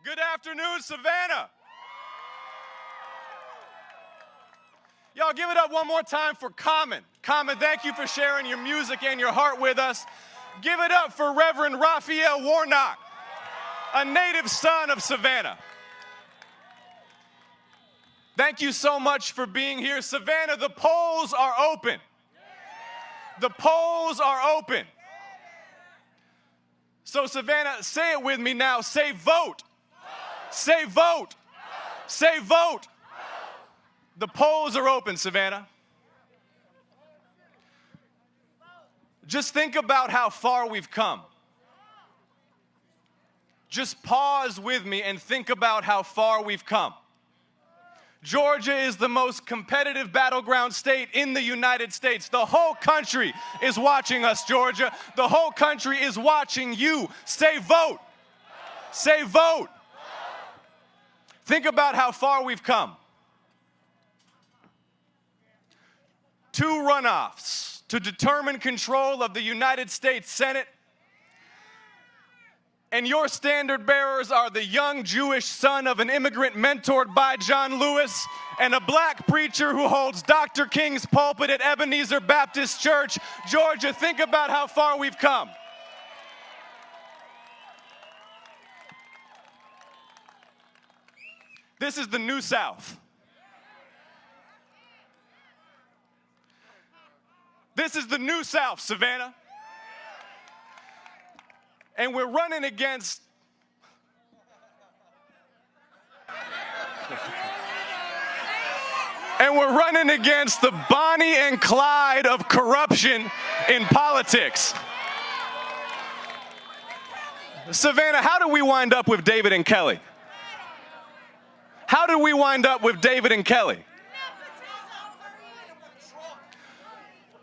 Good afternoon, Savannah. Y'all give it up one more time for Common. Common, thank you for sharing your music and your heart with us. Give it up for Reverend Raphael Warnock, a native son of Savannah. Thank you so much for being here. Savannah, the polls are open. The polls are open. So Savannah, say it with me now. Say vote. Say vote. Say vote. The polls are open, Savannah. Just think about how far we've come. Just pause with me and think about how far we've come. Georgia is the most competitive battleground state in the United States. The whole country is watching us, Georgia. The whole country is watching you. Say vote. Say vote. Think about how far we've come. 2 runoffs to determine control of the United States Senate. And your standard bearers are the young Jewish son of an immigrant mentored by John Lewis and a black preacher who holds Dr. King's pulpit at Ebenezer Baptist Church. Georgia, think about how far we've come. This is the New South. This is the New South, Savannah. And we're running against the Bonnie and Clyde of corruption in politics. Savannah, how did we wind up with David and Kelly? How did we wind up with David and Kelly?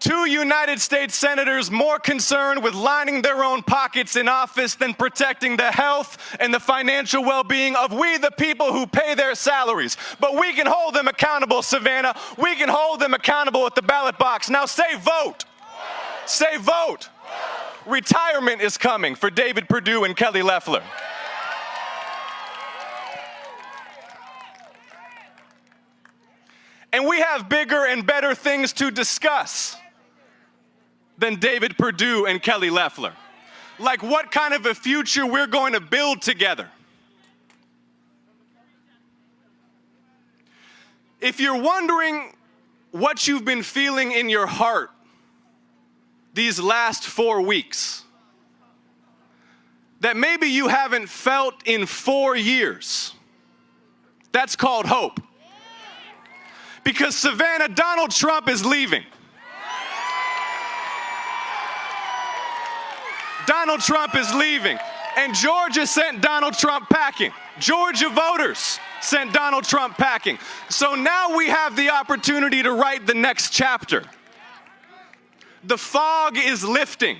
2 United States senators more concerned with lining their own pockets in office than protecting the health and the financial well-being of we the people who pay their salaries. But we can hold them accountable, Savannah. We can hold them accountable at the ballot box. Now say vote. Say vote. Retirement is coming for David Perdue and Kelly Loeffler. And we have bigger and better things to discuss than David Perdue and Kelly Loeffler. Like what kind of a future we're going to build together. If you're wondering what you've been feeling in your heart these last 4 weeks, that maybe you haven't felt in 4 years, that's called hope. Because Savannah, Donald Trump is leaving. Donald Trump is leaving. And Georgia sent Donald Trump packing. Georgia voters sent Donald Trump packing. So now we have the opportunity to write the next chapter. The fog is lifting.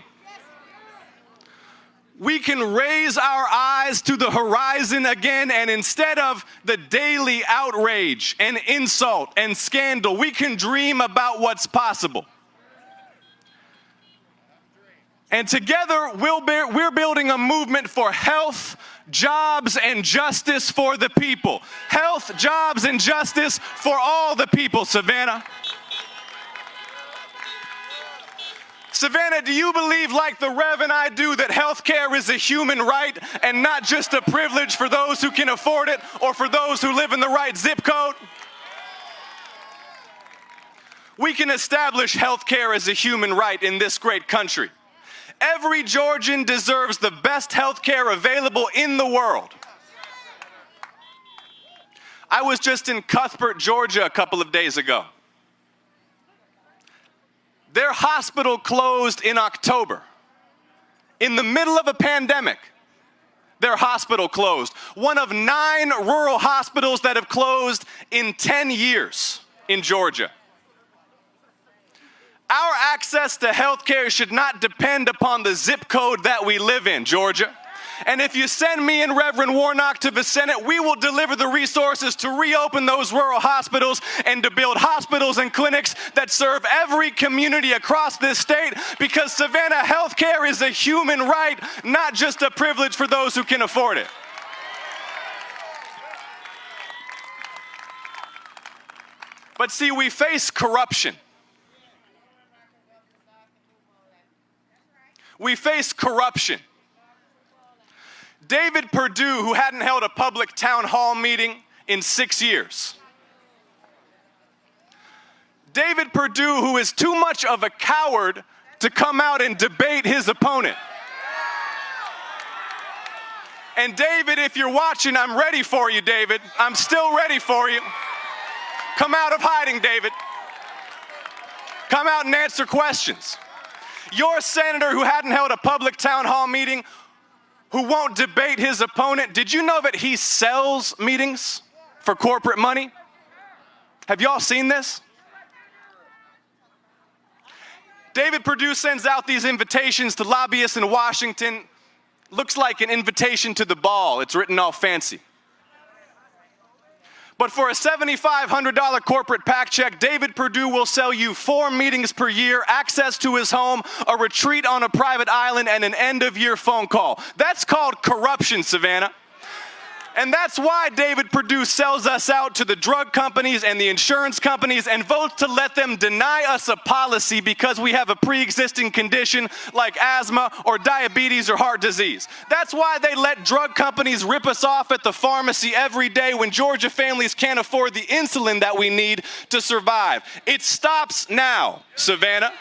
We can raise our eyes to the horizon again, and instead of the daily outrage and insult and scandal, we can dream about what's possible. And together, we're building a movement for health, jobs, and justice for the people. Health, jobs, and justice for all the people, Savannah. Savannah, do you believe, like the Rev and I do, that health care is a human right and not just a privilege for those who can afford it or for those who live in the right zip code? We can establish health care as a human right in this great country. Every Georgian deserves the best health care available in the world. I was just in Cuthbert, Georgia a couple of days ago. Their hospital closed in October. In the middle of a pandemic, their hospital closed. One of 9 rural hospitals that have closed in 10 years in Georgia. Our access to health care should not depend upon the zip code that we live in, Georgia. And if you send me and Reverend Warnock to the Senate, we will deliver the resources to reopen those rural hospitals and to build hospitals and clinics that serve every community across this state, because Savannah, health care is a human right, not just a privilege for those who can afford it. But see, we face corruption. We face corruption. David Perdue, who hadn't held a public town hall meeting in 6 years. David Perdue, who is too much of a coward to come out and debate his opponent. And David, if you're watching, I'm ready for you, David. I'm still ready for you. Come out of hiding, David. Come out and answer questions. Your senator who hadn't held a public town hall meeting, who won't debate his opponent, did you know that he sells meetings for corporate money? Have y'all seen this? David Perdue sends out these invitations to lobbyists in Washington. Looks like an invitation to the ball. It's written all fancy. But for a $7,500 corporate PAC check, David Perdue will sell you 4 meetings per year, access to his home, a retreat on a private island, and an end-of-year phone call. That's called corruption, Savannah. And that's why David Perdue sells us out to the drug companies and the insurance companies and votes to let them deny us a policy because we have a pre-existing condition like asthma or diabetes or heart disease. That's why they let drug companies rip us off at the pharmacy every day when Georgia families can't afford the insulin that we need to survive. It stops now, Savannah.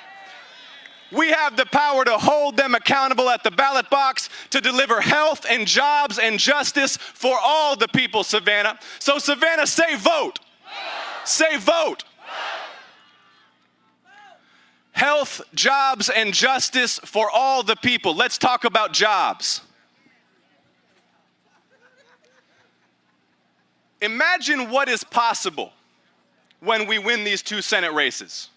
We have the power to hold them accountable at the ballot box to deliver health and jobs and justice for all the people, Savannah. So Savannah, say vote. Say vote. Health, jobs, and justice for all the people. Let's talk about jobs. Imagine what is possible when we win these 2 Senate races.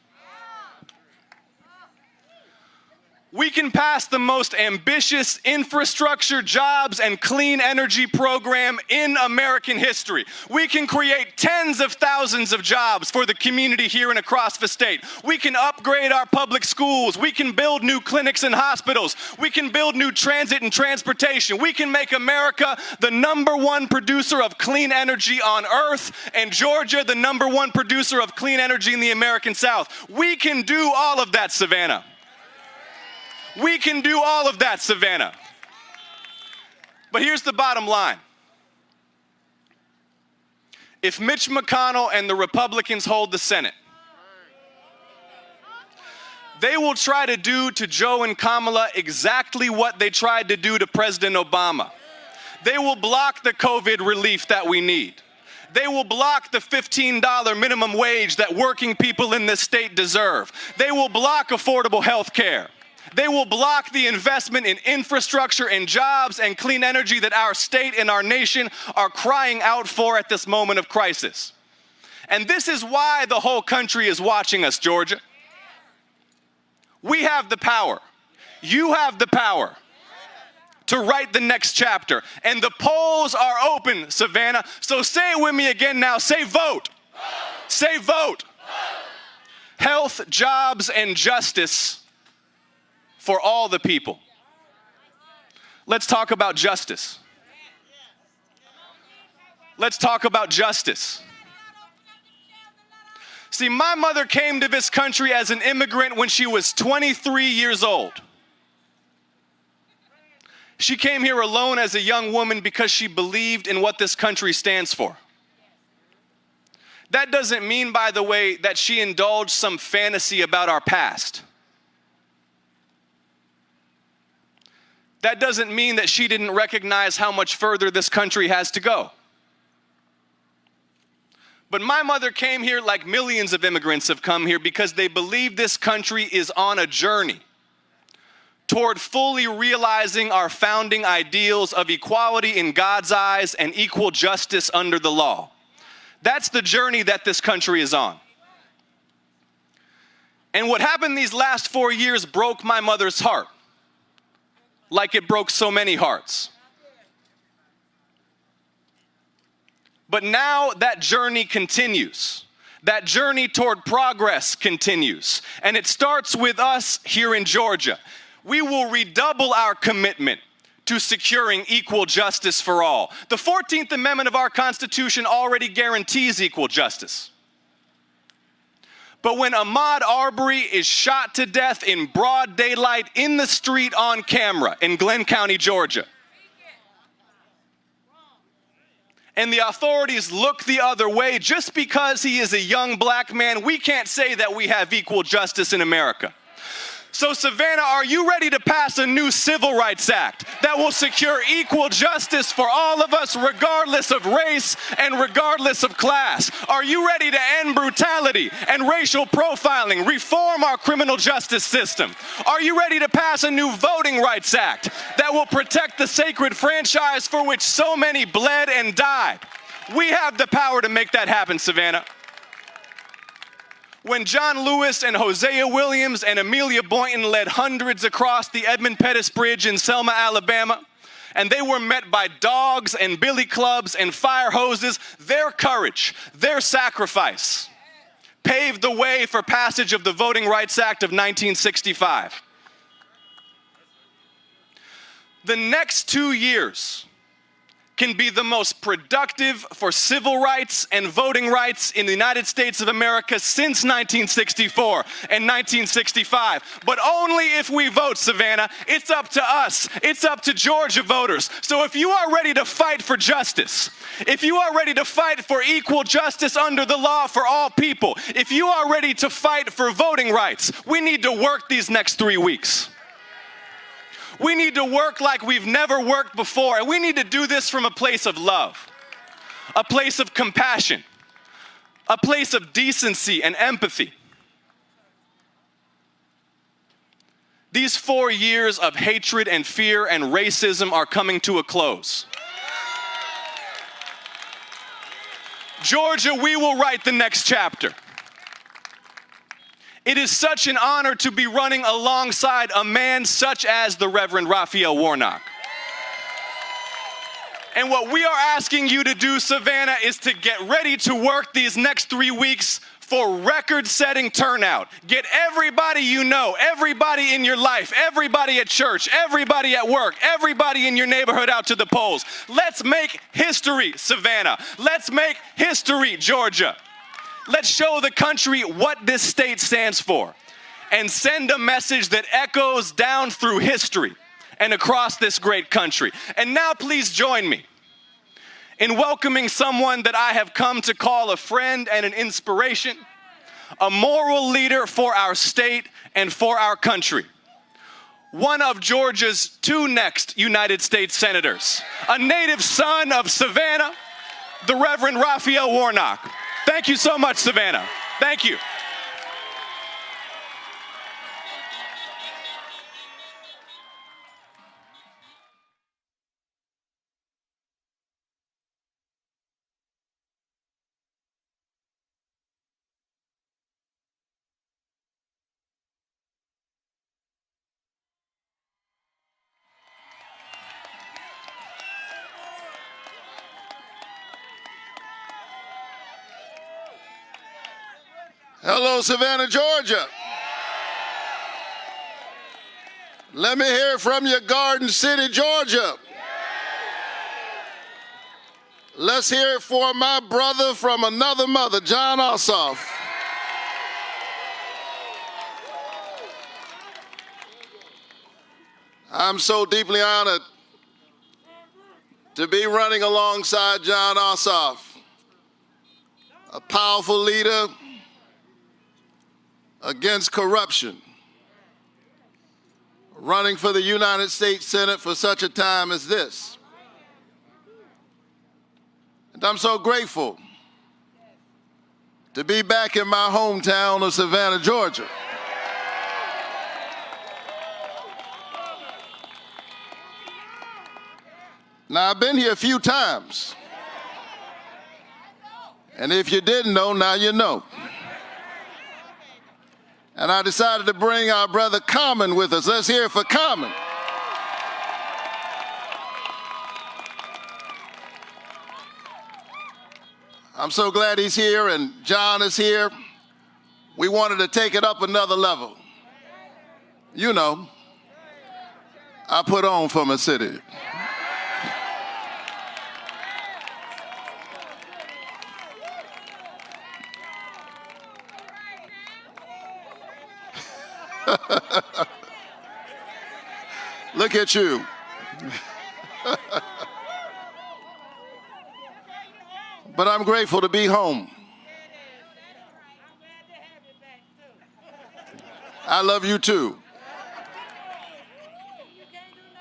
We can pass the most ambitious infrastructure, jobs, and clean energy program in American history. We can create tens of thousands of jobs for the community here and across the state. We can upgrade our public schools. We can build new clinics and hospitals. We can build new transit and transportation. We can make America the #1 producer of clean energy on earth, and Georgia the #1 producer of clean energy in the American South. We can do all of that, Savannah. We can do all of that, Savannah. But here's the bottom line. If Mitch McConnell and the Republicans hold the Senate, they will try to do to Joe and Kamala exactly what they tried to do to President Obama. They will block the COVID relief that we need. They will block the $15 minimum wage that working people in this state deserve. They will block affordable health care. They will block the investment in infrastructure and jobs and clean energy that our state and our nation are crying out for at this moment of crisis. And this is why the whole country is watching us, Georgia. We have the power. You have the power to write the next chapter. And the polls are open, Savannah. So say it with me again now. Say vote. Say vote. Health, jobs, and justice for all the people. Let's talk about justice. Let's talk about justice. See, my mother came to this country as an immigrant when she was 23 years old. She came here alone as a young woman because she believed in what this country stands for. That doesn't mean, by the way, that she indulged some fantasy about our past. That doesn't mean that she didn't recognize how much further this country has to go. But my mother came here like millions of immigrants have come here because they believe this country is on a journey toward fully realizing our founding ideals of equality in God's eyes and equal justice under the law. That's the journey that this country is on. And what happened these last 4 years broke my mother's heart, like it broke so many hearts. But now that journey continues. That journey toward progress continues. And it starts with us here in Georgia. We will redouble our commitment to securing equal justice for all. The 14th Amendment of our Constitution already guarantees equal justice. But when Ahmaud Arbery is shot to death in broad daylight in the street on camera in Glenn County, Georgia, and the authorities look the other way just because he is a young black man, we can't say that we have equal justice in America. So Savannah, are you ready to pass a new Civil Rights Act that will secure equal justice for all of us, regardless of race and regardless of class? Are you ready to end brutality and racial profiling, reform our criminal justice system? Are you ready to pass a new Voting Rights Act that will protect the sacred franchise for which so many bled and died? We have the power to make that happen, Savannah. When John Lewis and Hosea Williams and Amelia Boynton led hundreds across the Edmund Pettus Bridge in Selma, Alabama, and they were met by dogs and billy clubs and fire hoses, their courage, their sacrifice, paved the way for passage of the Voting Rights Act of 1965. The next 2 years can be the most productive for civil rights and voting rights in the United States of America since 1964 and 1965. But only if we vote, Savannah. It's up to us. It's up to Georgia voters. So if you are ready to fight for justice, if you are ready to fight for equal justice under the law for all people, if you are ready to fight for voting rights, we need to work these next 3 weeks. We need to work like we've never worked before, and we need to do this from a place of love, a place of compassion, a place of decency and empathy. These 4 years of hatred and fear and racism are coming to a close. Georgia, we will write the next chapter. It is such an honor to be running alongside a man such as the Reverend Raphael Warnock. And what we are asking you to do, Savannah, is to get ready to work these next 3 weeks for record-setting turnout. Get everybody you know, everybody in your life, everybody at church, everybody at work, everybody in your neighborhood out to the polls. Let's make history, Savannah. Let's make history, Georgia. Let's show the country what this state stands for and send a message that echoes down through history and across this great country. And now please join me in welcoming someone that I have come to call a friend and an inspiration, a moral leader for our state and for our country. One of Georgia's 2 next United States senators, a native son of Savannah, the Reverend Raphael Warnock. Thank you so much, Savannah. Thank you. Hello, Savannah, Georgia. Let me hear from you, Garden City, Georgia. Let's hear it for my brother from another mother, Jon Ossoff. I'm so deeply honored to be running alongside Jon Ossoff, a powerful leader against corruption, running for the United States Senate for such a time as this. And I'm so grateful to be back in my hometown of Savannah, Georgia. Now, I've been here a few times, and if you didn't know, now you know. And I decided to bring our brother Common with us. Let's hear it for Common. I'm so glad he's here and Jon is here. We wanted to take it up another level. You know, I put on for my city. Look at you. But I'm grateful to be home. I love you too.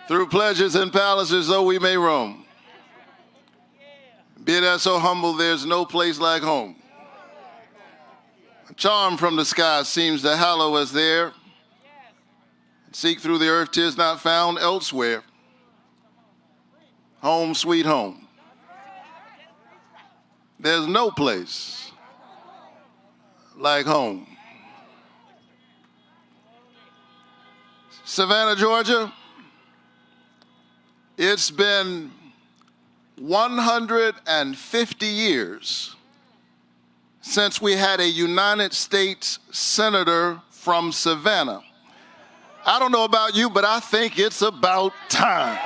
Through pleasures and palaces, though we may roam. Be that so humble, there's no place like home. A charm from the sky seems to hallow us there. Seek through the earth, 'tis not found elsewhere. Home, sweet home. There's no place like home. Savannah, Georgia, it's been 150 years since we had a United States Senator from Savannah. I don't know about you, but I think it's about time.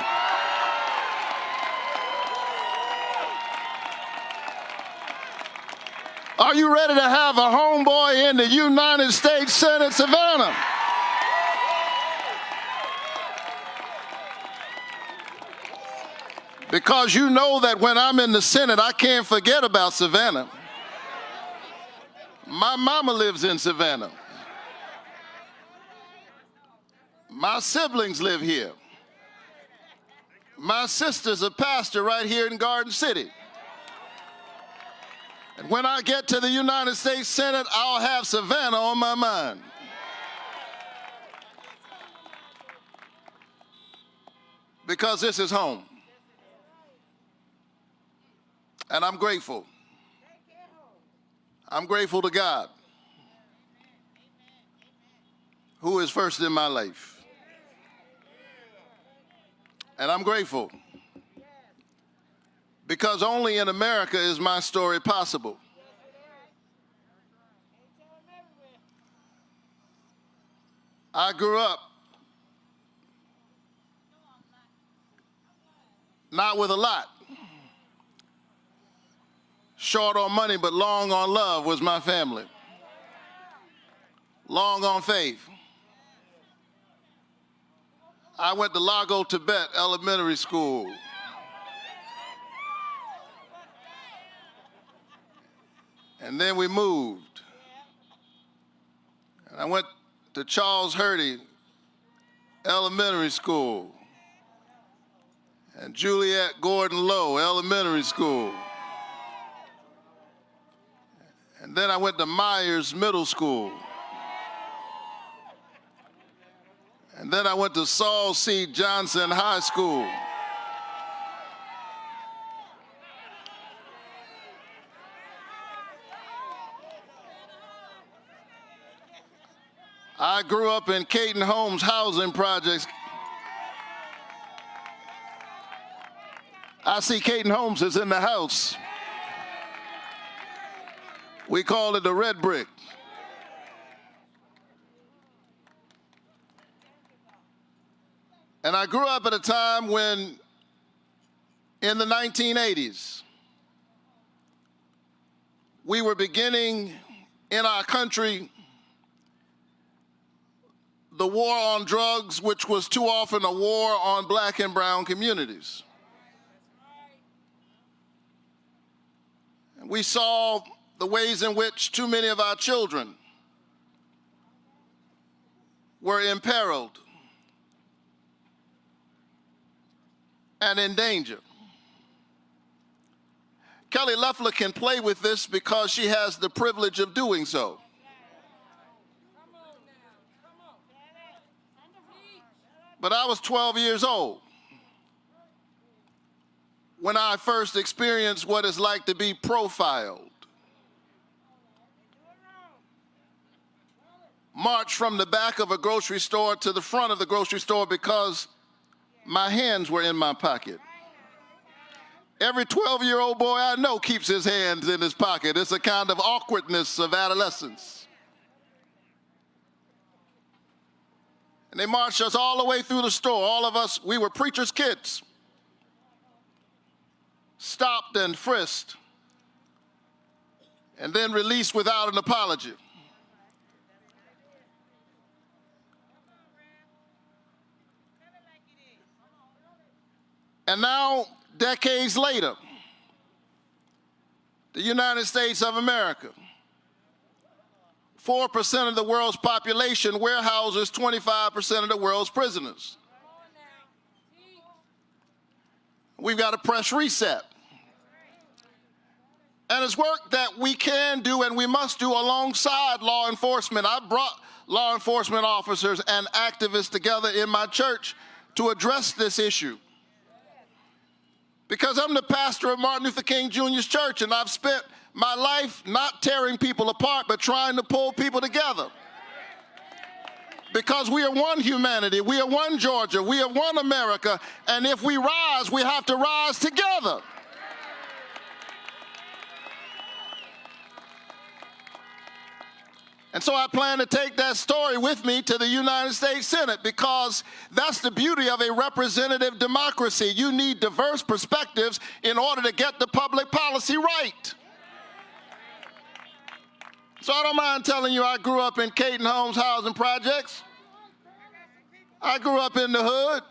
Are you ready to have a homeboy in the United States Senate, Savannah? Because you know that when I'm in the Senate, I can't forget about Savannah. My mama lives in Savannah. My siblings live here. My sister's a pastor right here in Garden City. And when I get to the United States Senate, I'll have Savannah on my mind. Because this is home. And I'm grateful. I'm grateful to God, who is first in my life. And I'm grateful because only in America is my story possible. I grew up not with a lot. Short on money, but long on love was my family. Long on faith. I went to Lago Tibet Elementary School. And then we moved. And I went to Charles Hurdy Elementary School and Juliet Gordon Low Elementary School. And then I went to Myers Middle School. And then I went to Saul C. Johnson High School. I grew up in Caton Homes housing projects. I see Caton Homes is in the house. We call it the red brick. And I grew up at a time when, in the 1980s, we were beginning in our country the war on drugs, which was too often a war on black and brown communities. And we saw the ways in which too many of our children were imperiled and in danger. Kelly Loeffler can play with this because she has the privilege of doing so. But I was 12 years old when I first experienced what it's like to be profiled. Marched from the back of a grocery store to the front of the grocery store because my hands were in my pocket. Every 12-year-old boy I know keeps his hands in his pocket. It's a kind of awkwardness of adolescence. And they marched us all the way through the store. All of us, we were preachers' kids. Stopped and frisked, and then released without an apology. And now, decades later, the United States of America, 4% of the world's population warehouses 25% of the world's prisoners. We've got to press reset. And it's work that we can do and we must do alongside law enforcement. I brought law enforcement officers and activists together in my church to address this issue. Because I'm the pastor of Martin Luther King Jr.'s church, and I've spent my life not tearing people apart, but trying to pull people together. Because we are one humanity, we are one Georgia, we are one America, and if we rise, we have to rise together. And so I plan to take that story with me to the United States Senate, because that's the beauty of a representative democracy. You need diverse perspectives in order to get the public policy right. So I don't mind telling you I grew up in Caton Homes housing projects. I grew up in the hood.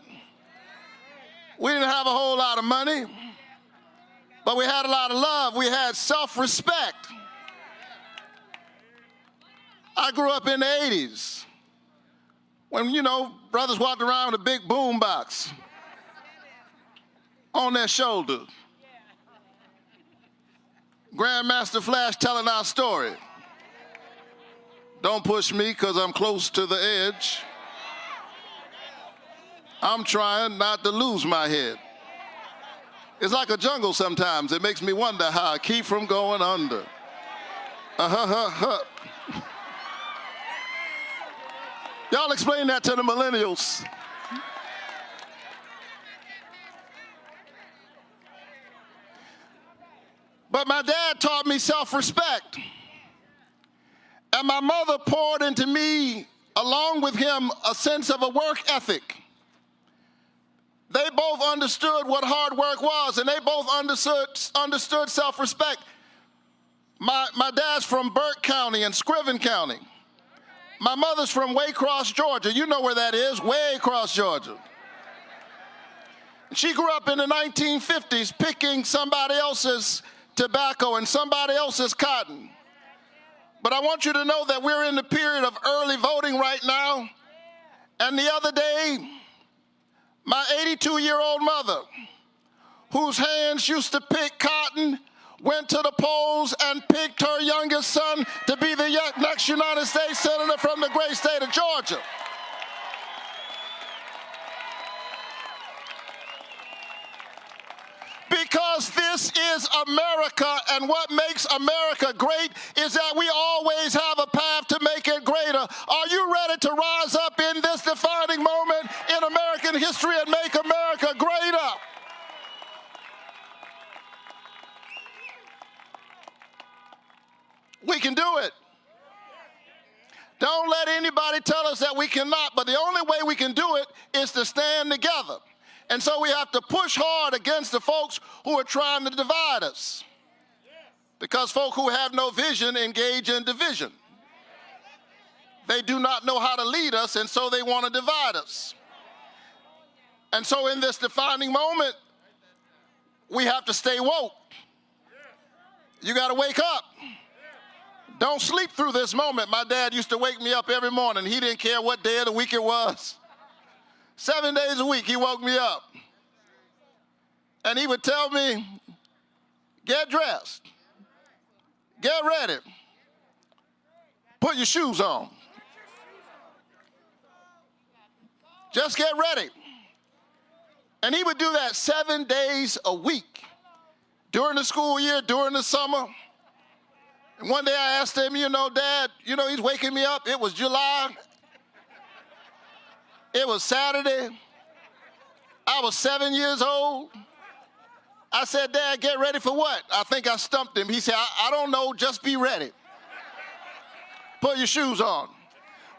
We didn't have a whole lot of money, but we had a lot of love. We had self-respect. I grew up in the 80s when, brothers walked around with a big boom box on their shoulder. Grandmaster Flash telling our story. Don't push me because I'm close to the edge. I'm trying not to lose my head. It's like a jungle sometimes. It makes me wonder how I keep from going under. Y'all explain that to the millennials. But my dad taught me self-respect. And my mother poured into me, along with him, a sense of a work ethic. They both understood what hard work was, and they both understood self-respect. My dad's from Burke County and Scriven County. My mother's from Waycross, Georgia. You know where that is, Waycross, Georgia. She grew up in the 1950s picking somebody else's tobacco and somebody else's cotton. But I want you to know that we're in the period of early voting right now. And the other day, my 82-year-old mother, whose hands used to pick cotton, went to the polls and picked her youngest son to be the next United States Senator from the great state of Georgia. Because this is America, and what makes America great is that we always have a path to make it greater. Are you ready to rise up in this defining moment in American history and make America greater? We can do it. Don't let anybody tell us that we cannot, but the only way we can do it is to stand together. And so we have to push hard against the folks who are trying to divide us. Because folk who have no vision engage in division. They do not know how to lead us, and so they want to divide us. And so in this defining moment, we have to stay woke. You got to wake up. Don't sleep through this moment. My dad used to wake me up every morning. He didn't care what day of the week it was. 7 days a week, he woke me up. And he would tell me, get dressed, get ready, put your shoes on. Just get ready. And he would do that 7 days a week during the school year, during the summer. And one day I asked him, Dad, he's waking me up. It was July. It was Saturday. I was 7 years old. I said, Dad, get ready for what? I think I stumped him. He said, I don't know, just be ready. Put your shoes on.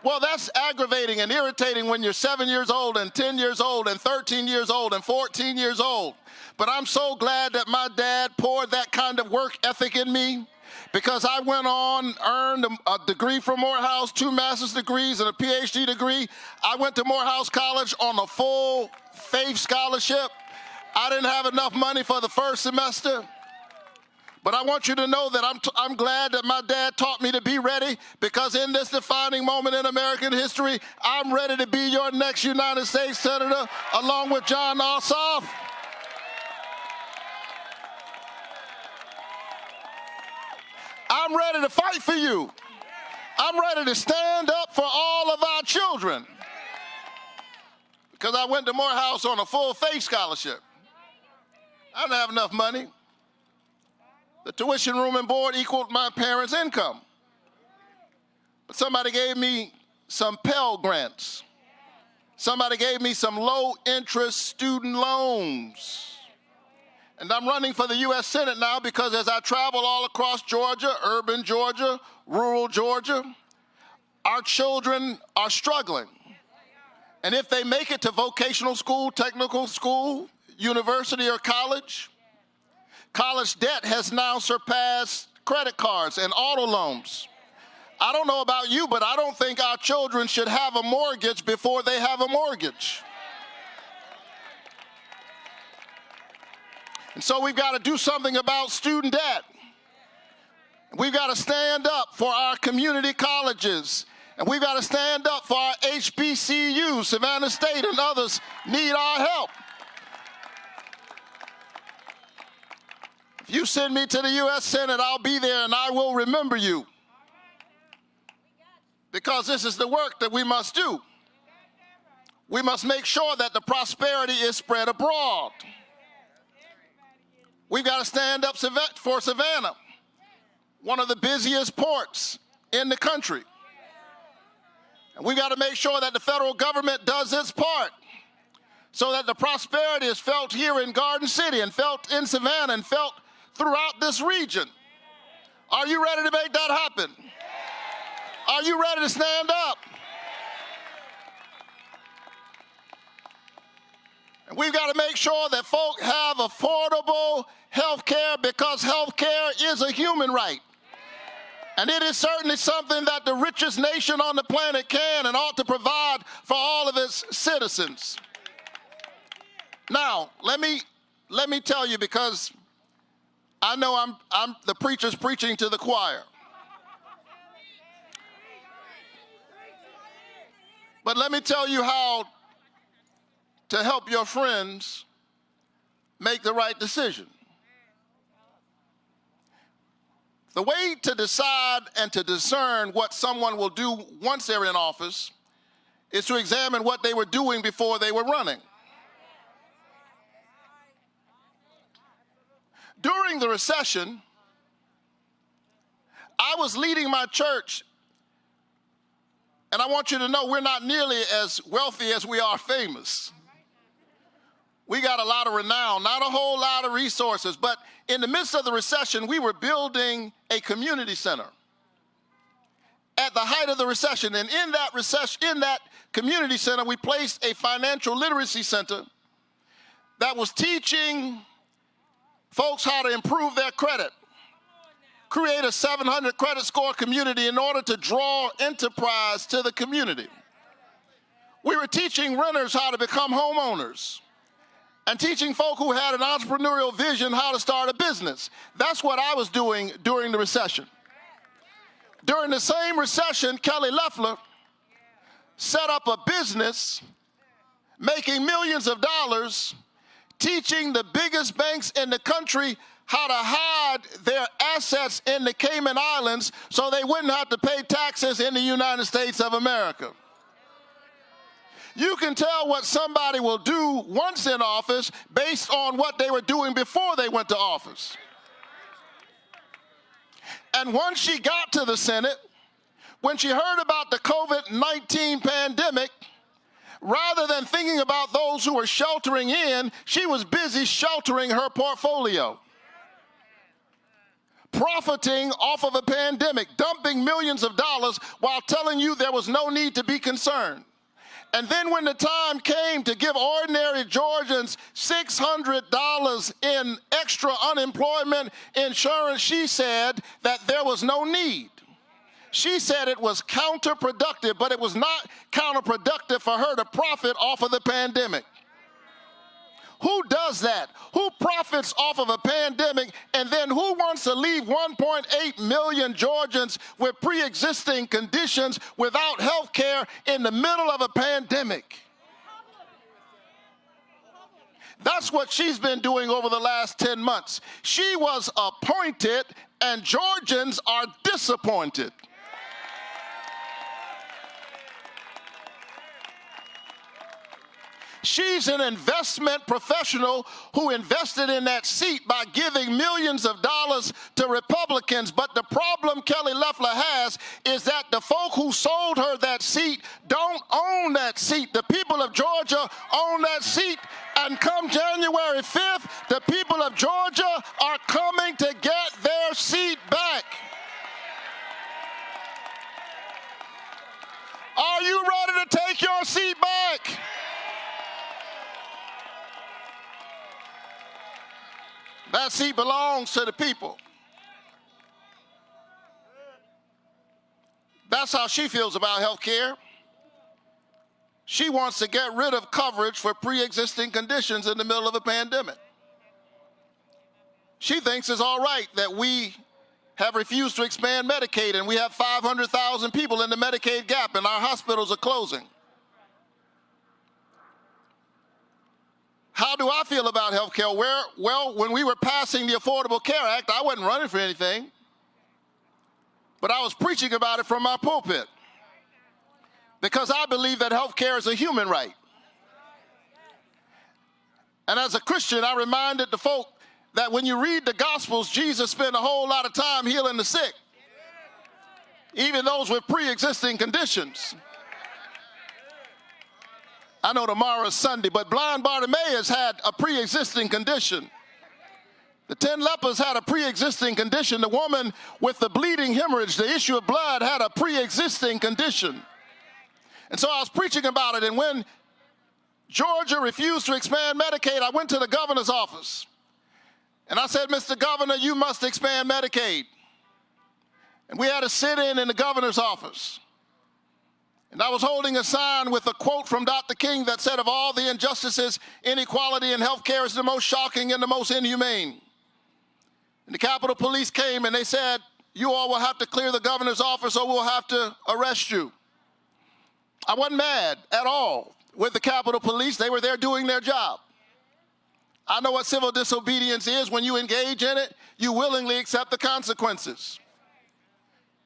Well, that's aggravating and irritating when you're 7 years old and 10 years old and 13 years old and 14 years old. But I'm so glad that my dad poured that kind of work ethic in me, because I went on, earned a degree from Morehouse, 2 master's degrees and a PhD degree. I went to Morehouse College on a full faith scholarship. I didn't have enough money for the first semester. But I want you to know that I'm glad that my dad taught me to be ready, because in this defining moment in American history, I'm ready to be your next United States Senator along with Jon Ossoff. I'm ready to fight for you. I'm ready to stand up for all of our children, because I went to Morehouse on a full faith scholarship. I didn't have enough money. The tuition, room, and board equaled my parents' income. But somebody gave me some Pell Grants. Somebody gave me some low-interest student loans. And I'm running for the U.S. Senate now because as I travel all across Georgia, urban Georgia, rural Georgia, our children are struggling. And if they make it to vocational school, technical school, university, or college debt has now surpassed credit cards and auto loans. I don't know about you, but I don't think our children should have a mortgage before they have a mortgage. And so we've got to do something about student debt. We've got to stand up for our community colleges. And we've got to stand up for our HBCUs. Savannah State and others need our help. If you send me to the U.S. Senate, I'll be there and I will remember you. Because this is the work that we must do. We must make sure that the prosperity is spread abroad. We've got to stand up for Savannah, one of the busiest ports in the country. And we've got to make sure that the federal government does its part so that the prosperity is felt here in Garden City and felt in Savannah and felt throughout this region. Are you ready to make that happen? Are you ready to stand up? And we've got to make sure that folk have affordable health care, because health care is a human right. And it is certainly something that the richest nation on the planet can and ought to provide for all of its citizens. Now, let me tell you, because I know I'm the preacher's preaching to the choir. But let me tell you how to help your friends make the right decision. The way to decide and to discern what someone will do once they're in office is to examine what they were doing before they were running. During the recession, I was leading my church, and I want you to know we're not nearly as wealthy as we are famous. We got a lot of renown, not a whole lot of resources, but in the midst of the recession, we were building a community center at the height of the recession. And in that community center, we placed a financial literacy center that was teaching folks how to improve their credit, create a 700 credit score community in order to draw enterprise to the community. We were teaching renters how to become homeowners and teaching folk who had an entrepreneurial vision how to start a business. That's what I was doing during the recession. During the same recession, Kelly Loeffler set up a business making millions of dollars, teaching the biggest banks in the country how to hide their assets in the Cayman Islands so they wouldn't have to pay taxes in the United States of America. You can tell what somebody will do once in office based on what they were doing before they went to office. And once she got to the Senate, when she heard about the COVID-19 pandemic, rather than thinking about those who were sheltering in, she was busy sheltering her portfolio, profiting off of a pandemic, dumping millions of dollars while telling you there was no need to be concerned. And then when the time came to give ordinary Georgians $600 in extra unemployment insurance, she said that there was no need. She said it was counterproductive, but it was not counterproductive for her to profit off of the pandemic. Who does that? Who profits off of a pandemic? And then who wants to leave 1.8 million Georgians with pre-existing conditions without health care in the middle of a pandemic? That's what she's been doing over the last 10 months. She was appointed, and Georgians are disappointed. She's an investment professional who invested in that seat by giving millions of dollars to Republicans. But the problem Kelly Loeffler has is that the folk who sold her that seat don't own that seat. The people of Georgia own that seat. And come January 5th, the people of Georgia are coming to get their seat back. Are you ready to take your seat back? That seat belongs to the people. That's how she feels about health care. She wants to get rid of coverage for pre-existing conditions in the middle of a pandemic. She thinks it's all right that we have refused to expand Medicaid and we have 500,000 people in the Medicaid gap and our hospitals are closing. How do I feel about health care? Well, when we were passing the Affordable Care Act, I wasn't running for anything, but I was preaching about it from my pulpit because I believe that health care is a human right. And as a Christian, I reminded the folk that when you read the Gospels, Jesus spent a whole lot of time healing the sick, even those with pre-existing conditions. I know tomorrow is Sunday, but blind Bartimaeus had a pre-existing condition. The 10 lepers had a pre-existing condition. The woman with the bleeding hemorrhage, the issue of blood, had a pre-existing condition. And so I was preaching about it, and when Georgia refused to expand Medicaid, I went to the governor's office. And I said, Mr. Governor, you must expand Medicaid. And we had a sit-in in the governor's office. And I was holding a sign with a quote from Dr. King that said, of all the injustices, inequality in health care is the most shocking and the most inhumane. And the Capitol Police came and they said, you all will have to clear the governor's office or we'll have to arrest you. I wasn't mad at all with the Capitol Police. They were there doing their job. I know what civil disobedience is. When you engage in it, you willingly accept the consequences.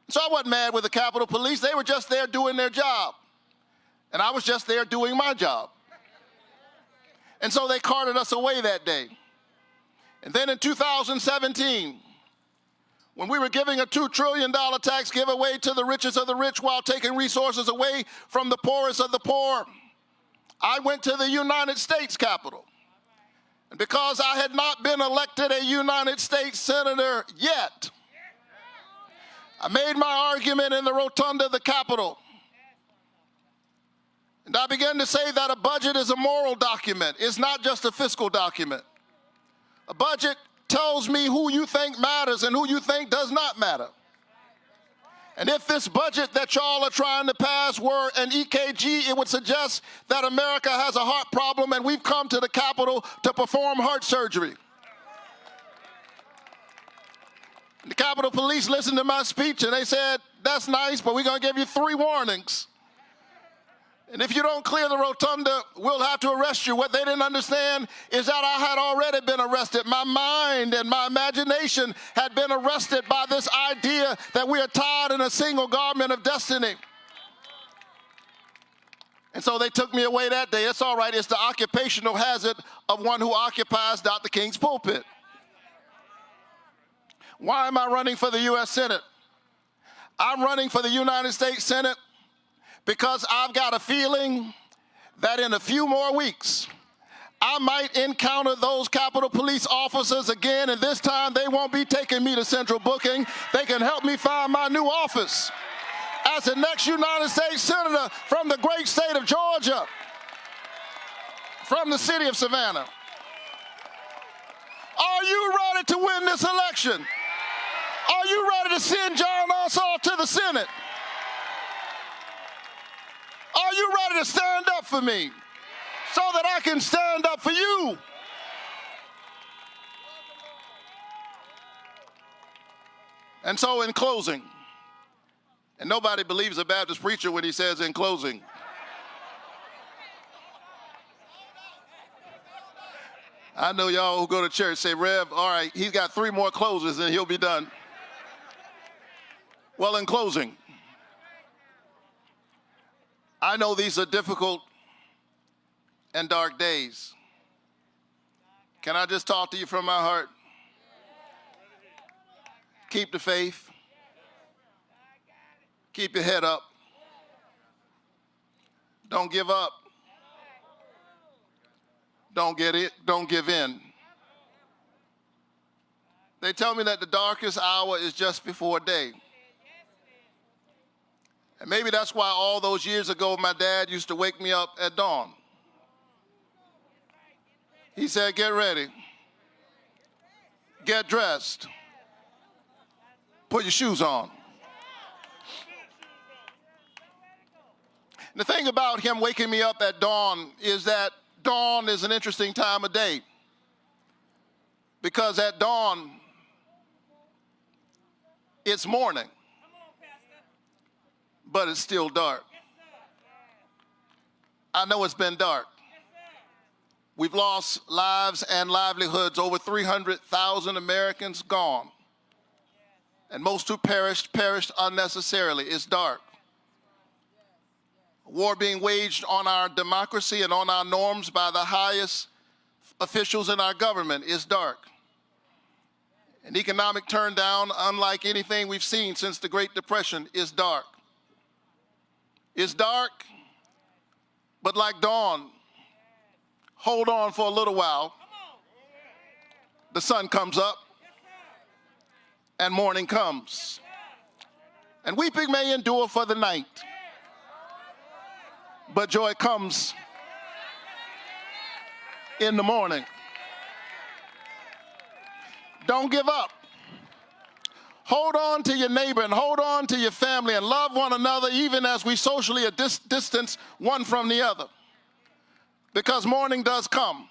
So I wasn't mad with the Capitol Police. They were just there doing their job. And I was just there doing my job. And so they carted us away that day. And then in 2017, when we were giving a $2 trillion tax giveaway to the richest of the rich while taking resources away from the poorest of the poor, I went to the United States Capitol. And because I had not been elected a United States Senator yet, I made my argument in the rotunda of the Capitol. And I began to say that a budget is a moral document. It's not just a fiscal document. A budget tells me who you think matters and who you think does not matter. And if this budget that y'all are trying to pass were an EKG, it would suggest that America has a heart problem and we've come to the Capitol to perform heart surgery. The Capitol Police listened to my speech and they said, that's nice, but we're going to give you 3 warnings. And if you don't clear the rotunda, we'll have to arrest you. What they didn't understand is that I had already been arrested. My mind and my imagination had been arrested by this idea that we are tied in a single garment of destiny. And so they took me away that day. It's all right. It's the occupational hazard of one who occupies Dr. King's pulpit. Why am I running for the U.S. Senate? I'm running for the United States Senate because I've got a feeling that in a few more weeks, I might encounter those Capitol Police officers again, and this time they won't be taking me to central booking. They can help me find my new office as the next United States Senator from the great state of Georgia, from the city of Savannah. Are you ready to win this election? Are you ready to send Jon Ossoff to the Senate? Are you ready to stand up for me so that I can stand up for you And so in closing, and nobody believes a Baptist preacher when he says in closing, I know y'all who go to church say, Rev, all right, he's got 3 more closes and he'll be done. Well, in closing, I know these are difficult and dark days. Can I just talk to you from my heart? Keep the faith. Keep your head up. Don't give up. Don't give in. They tell me that the darkest hour is just before day. And maybe that's why all those years ago my dad used to wake me up at dawn. He said, get ready, get dressed, put your shoes on. The thing about him waking me up at dawn is that dawn is an interesting time of day, because at dawn, it's morning, but it's still dark. I know it's been dark. We've lost lives and livelihoods, over 300,000 Americans gone. And most who perished unnecessarily. It's dark. A war being waged on our democracy and on our norms by the highest officials in our government is dark. An economic turndown unlike anything we've seen since the Great Depression is dark. It's dark, but like dawn, hold on for a little while. The sun comes up and morning comes. And weeping may endure for the night, but joy comes in the morning. Don't give up. Hold on to your neighbor and hold on to your family and love one another even as we socially distance one from the other. Because morning does come.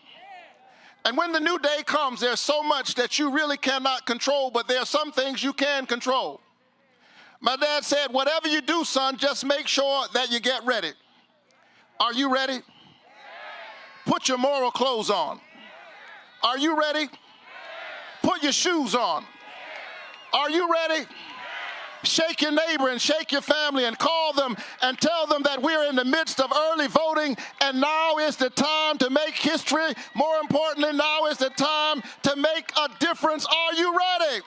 And when the new day comes, there's so much that you really cannot control, but there are some things you can control. My dad said, whatever you do, son, just make sure that you get ready. Are you ready? Put your moral clothes on. Are you ready? Put your shoes on. Are you ready? Shake your neighbor and shake your family and call them and tell them that we're in the midst of early voting and now is the time to make history. More importantly, now is the time to make a difference. Are you ready?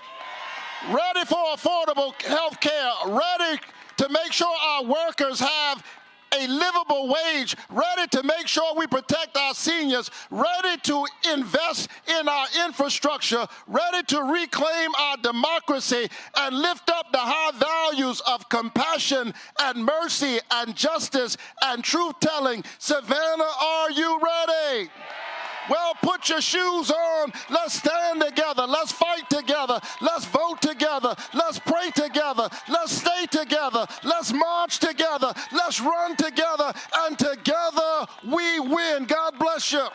Ready for affordable health care, ready to make sure our workers have a livable wage, ready to make sure we protect our seniors, ready to invest in our infrastructure, ready to reclaim our democracy and lift up the high values of compassion and mercy and justice and truth-telling. Savannah, are you ready? Well, put your shoes on. Let's stand together. Let's fight together. Let's vote together. Let's pray together. Let's stay together. Let's march together. Let's run together. And together we win. God bless you.